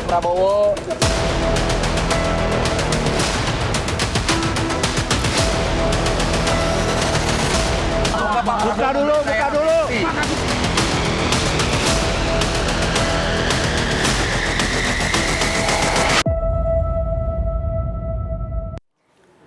Pak Prabowo. Buka dulu, buka dulu.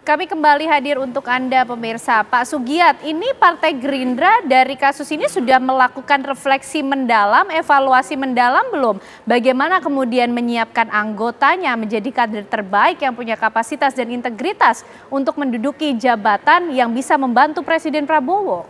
Kami kembali hadir untuk Anda pemirsa. Pak Sugiat, ini Partai Gerindra dari kasus ini sudah melakukan refleksi mendalam, evaluasi mendalam belum? Bagaimana kemudian menyiapkan anggotanya menjadi kader terbaik yang punya kapasitas dan integritas untuk menduduki jabatan yang bisa membantu Presiden Prabowo?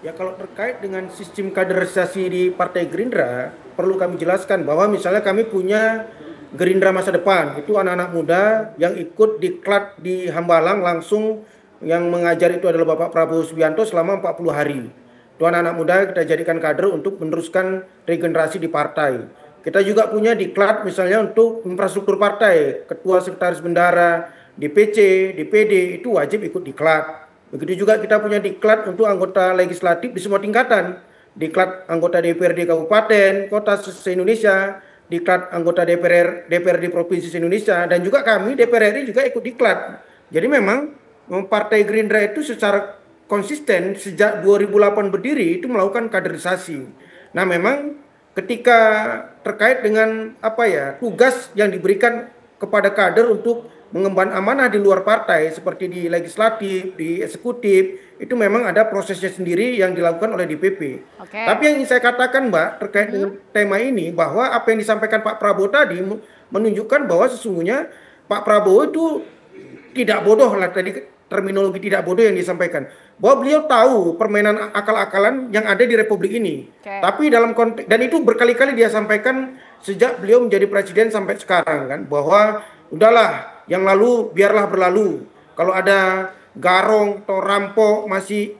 Ya, kalau terkait dengan sistem kaderisasi di Partai Gerindra, perlu kami jelaskan bahwa misalnya kami punya Gerindra Masa Depan, itu anak-anak muda yang ikut diklat di Hambalang langsung, yang mengajar itu adalah Bapak Prabowo Subianto selama 40 hari. Itu anak-anak muda kita jadikan kader untuk meneruskan regenerasi di partai. Kita juga punya diklat misalnya untuk infrastruktur partai, ketua sekretaris bendara, DPC, DPD itu wajib ikut diklat. Begitu juga kita punya diklat untuk anggota legislatif di semua tingkatan, diklat anggota DPRD Kabupaten, Kota se-Indonesia, diklat anggota DPRD Provinsi se-Indonesia, dan juga kami DPR RI juga ikut diklat. Jadi memang Partai Gerindra itu secara konsisten sejak 2008 berdiri itu melakukan kaderisasi. Nah, memang ketika terkait dengan tugas yang diberikan kepada kader untuk mengemban amanah di luar partai seperti di legislatif, di eksekutif, itu memang ada prosesnya sendiri yang dilakukan oleh DPP. Tapi yang ingin saya katakan, Mbak, terkait dengan tema ini, bahwa apa yang disampaikan Pak Prabowo tadi menunjukkan bahwa sesungguhnya Pak Prabowo itu tidak bodoh lah, tadi terminologi tidak bodoh yang disampaikan, bahwa beliau tahu permainan akal-akalan yang ada di Republik ini. Tapi dalam konteks, dan itu berkali-kali dia sampaikan sejak beliau menjadi presiden sampai sekarang kan, bahwa udahlah, yang lalu biarlah berlalu. Kalau ada garong atau rampok masih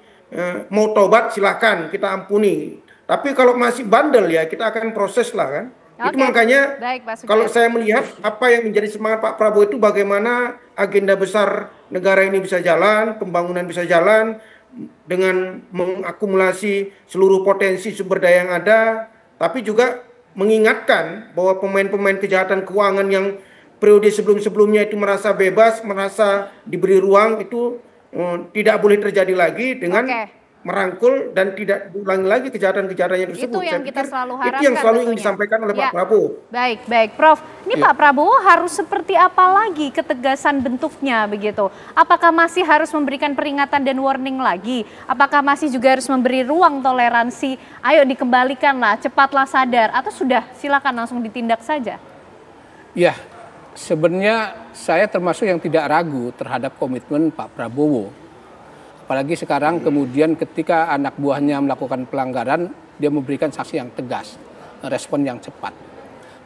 mau tobat silakan kita ampuni. Tapi kalau masih bandel ya kita akan proses lah kan. Itu makanya kalau saya melihat apa yang menjadi semangat Pak Prabowo itu bagaimana agenda besar negara ini bisa jalan, pembangunan bisa jalan dengan mengakumulasi seluruh potensi sumber daya yang ada, tapi juga mengingatkan bahwa pemain-pemain kejahatan keuangan yang periode sebelum-sebelumnya itu merasa bebas, merasa diberi ruang, itu tidak boleh terjadi lagi dengan merangkul dan tidak diulangi lagi kejahatan-kejahatannya tersebut. Itu yang kita selalu harapkan. Itu yang selalu ingin disampaikan oleh Pak Prabowo. Baik, Prof. Ini Pak Prabowo harus seperti apa lagi ketegasan bentuknya begitu? Apakah masih harus memberikan peringatan dan warning lagi? Apakah masih juga harus memberi ruang toleransi? Ayo dikembalikanlah, cepatlah sadar, atau sudah silakan langsung ditindak saja? Ya. Sebenarnya saya termasuk yang tidak ragu terhadap komitmen Pak Prabowo. Apalagi sekarang kemudian ketika anak buahnya melakukan pelanggaran, dia memberikan sanksi yang tegas, respon yang cepat.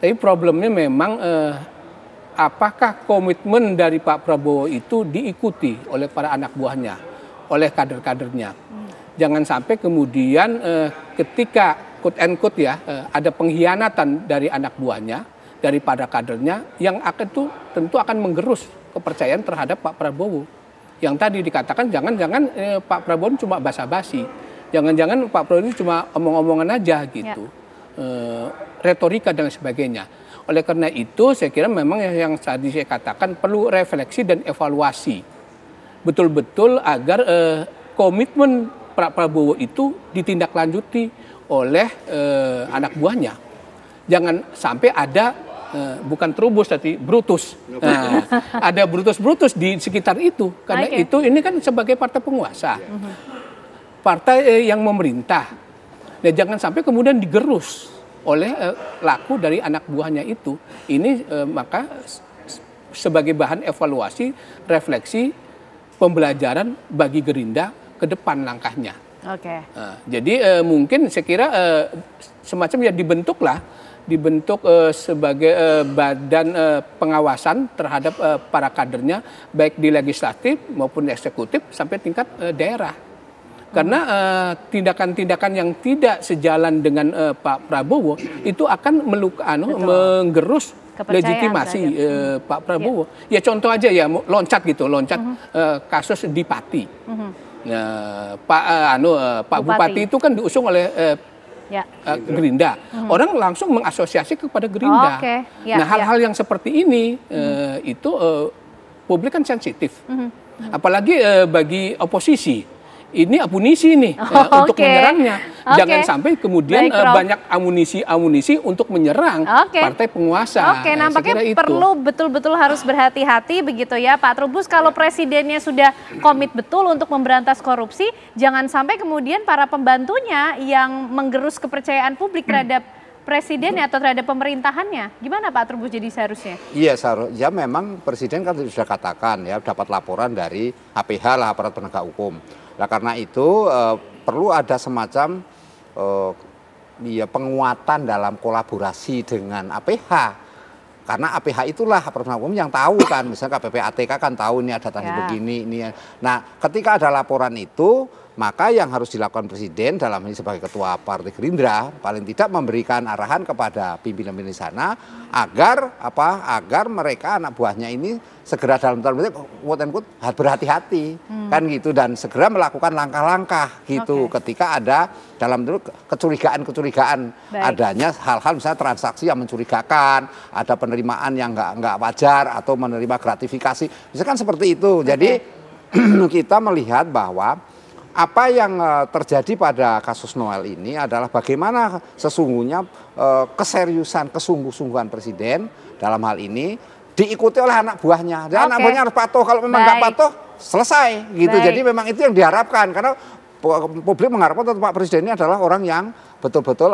Tapi problemnya memang apakah komitmen dari Pak Prabowo itu diikuti oleh para anak buahnya, oleh kader-kadernya. Jangan sampai kemudian ketika quote and quote ada pengkhianatan dari anak buahnya, daripada kadernya, yang akan itu tentu akan menggerus kepercayaan terhadap Pak Prabowo. Yang tadi dikatakan jangan-jangan Pak Prabowo cuma basa-basi, jangan-jangan Pak Prabowo ini cuma omong-omongan aja gitu, retorika dan sebagainya. Oleh karena itu saya kira memang yang tadi saya katakan perlu refleksi dan evaluasi betul-betul agar komitmen Pak Prabowo itu ditindaklanjuti oleh anak buahnya. Jangan sampai ada bukan Trubus tapi Brutus. Nah, ada Brutus-Brutus di sekitar itu. Karena itu ini kan sebagai partai penguasa. Partai yang memerintah. Dan jangan sampai kemudian digerus oleh laku dari anak buahnya itu. Ini maka sebagai bahan evaluasi, refleksi, pembelajaran bagi Gerindra ke depan langkahnya. Jadi mungkin saya kira semacam ya dibentuk sebagai badan pengawasan terhadap para kadernya, baik di legislatif maupun eksekutif sampai tingkat daerah. Karena tindakan-tindakan yang tidak sejalan dengan Pak Prabowo itu akan menggerus legitimasi Pak Prabowo. Ya contoh aja ya, loncat kasus di Pati. Pak Bupati itu kan diusung oleh Gerindra. Orang langsung mengasosiasi kepada Gerindra. Nah, hal-hal yang seperti ini itu publik kan sensitif. Apalagi bagi oposisi. Ini amunisi nih untuk menyerangnya. Jangan sampai kemudian banyak amunisi untuk menyerang partai penguasa. Nampaknya perlu betul-betul harus berhati-hati begitu ya Pak Trubus. Kalau presidennya sudah komit betul untuk memberantas korupsi, jangan sampai kemudian para pembantunya yang menggerus kepercayaan publik terhadap presiden atau terhadap pemerintahannya. Gimana Pak Trubus jadi seharusnya? Iya, ya memang presiden kan sudah katakan ya dapat laporan dari APH lah, aparat penegak hukum. Nah karena itu perlu ada semacam penguatan dalam kolaborasi dengan APH. Karena APH itulah aparat penegak hukum yang tahu kan, misalnya KPPATK kan tahu ini ada tanda begini, ini. Nah ketika ada laporan itu, maka yang harus dilakukan presiden dalam ini sebagai ketua Partai Gerindra paling tidak memberikan arahan kepada pimpinan di sana agar mereka anak buahnya ini segera dalam tanda kutip berhati-hati kan gitu, dan segera melakukan langkah-langkah gitu ketika ada dalam kecurigaan adanya hal-hal misalnya transaksi yang mencurigakan, ada penerimaan yang nggak wajar atau menerima gratifikasi misalkan seperti itu. Jadi kita melihat bahwa apa yang terjadi pada kasus Noel ini adalah bagaimana sesungguhnya keseriusan, kesungguh-sungguhan presiden dalam hal ini diikuti oleh anak buahnya. Dan anak buahnya harus patuh, kalau memang nggak patuh selesai gitu. Jadi memang itu yang diharapkan, karena publik mengharapkan Pak Presiden ini adalah orang yang betul-betul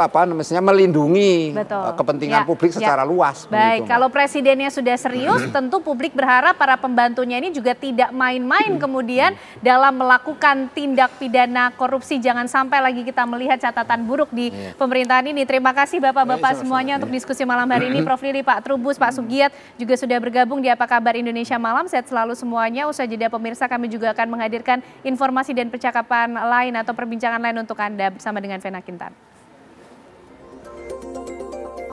melindungi kepentingan publik secara luas. Baik, kalau presidennya sudah serius, tentu publik berharap para pembantunya ini juga tidak main-main kemudian dalam melakukan tindak pidana korupsi. Jangan sampai lagi kita melihat catatan buruk di pemerintahan ini. Terima kasih Bapak-Bapak semuanya untuk diskusi malam hari ini. Prof Lili, Pak Trubus, Pak Sugiat juga sudah bergabung di Apa Kabar Indonesia Malam. Sehat selalu semuanya. Usai jeda pemirsa, kami juga akan menghadirkan informasi dan percakapan lain atau perbincangan lain untuk Anda bersama dengan Vena Kintan.